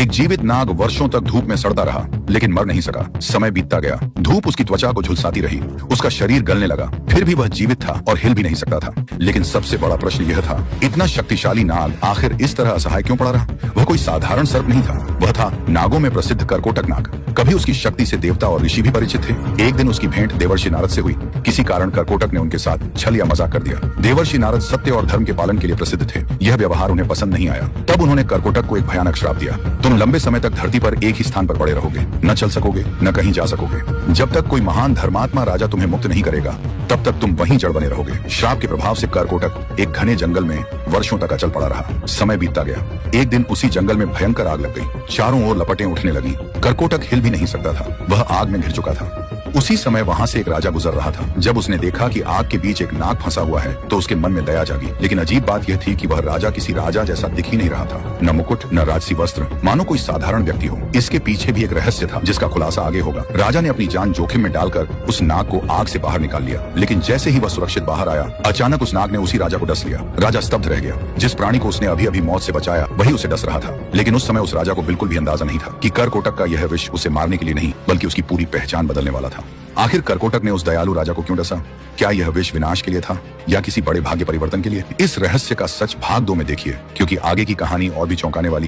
एक जीवित नाग वर्षों तक धूप में सड़ता रहा, लेकिन मर नहीं सका। समय बीतता गया, धूप उसकी त्वचा को झुलसाती रही, उसका शरीर गलने लगा, फिर भी वह जीवित था और हिल भी नहीं सकता था। लेकिन सबसे बड़ा प्रश्न यह था, इतना शक्तिशाली नाग आखिर इस तरह असहाय क्यों पड़ा रहा? वह कोई साधारण सर्प नहीं था, वह था नागों में प्रसिद्ध करकोटक नाग। कभी उसकी शक्ति से देवता और ऋषि भी परिचित थे। एक दिन उसकी भेंट देवर्षि नारद से हुई। किसी कारण करकोटक ने उनके साथ छल या मजाक कर दिया। देवर्षि नारद सत्य और धर्म के पालन के लिए प्रसिद्ध थे। यह व्यवहार उन्हें पसंद नहीं आया। तब उन्होंने करकोटक को एक भयानक श्राप दिया, तुम लंबे समय तक धरती पर एक ही स्थान पर पड़े रहोगे, न चल सकोगे, न कहीं जा सकोगे। जब तक कोई महान धर्मात्मा राजा तुम्हें मुक्त नहीं करेगा, तब तक तुम वहीं जड़ बने रहोगे। श्राप के प्रभाव से करकोटक एक घने जंगल में वर्षों तक अचल पड़ा रहा। समय बीतता गया। एक दिन उसी जंगल में भयंकर आग लग गई। चारों ओर लपटें उठने लगी। करकोटक हिल भी नहीं सकता था, वह आग में घिर चुका था। उसी समय वहां से एक राजा गुजर रहा था। जब उसने देखा कि आग के बीच एक नाग फंसा हुआ है, तो उसके मन में दया जागी। लेकिन अजीब बात यह थी कि वह राजा किसी राजा जैसा दिख ही नहीं रहा था। न मुकुट, न राजसी वस्त्र, मानो कोई साधारण व्यक्ति हो। इसके पीछे भी एक रहस्य था, जिसका खुलासा आगे होगा। राजा ने अपनी जान जोखिम में डालकर उस नाग को आग से बाहर निकाल लिया। लेकिन जैसे ही वह सुरक्षित बाहर आया, अचानक उस नाग ने उसी राजा को डस लिया। राजा स्तब्ध रह गया। जिस प्राणी को उसने अभी अभी मौत से बचाया, वही उसे डस रहा था। लेकिन उस समय उस राजा को बिल्कुल भी अंदाजा नहीं था कि करकोटक का यह विष उसे मारने के लिए नहीं, बल्कि उसकी पूरी पहचान बदलने वाला था। आखिर करकोटक ने उस दयालु राजा को क्यों डसा? क्या यह विष विनाश के लिए था या किसी बड़े भाग्य परिवर्तन के लिए? इस रहस्य का सच भाग 2 में देखिए, क्योंकि आगे की कहानी और भी चौंकाने वाली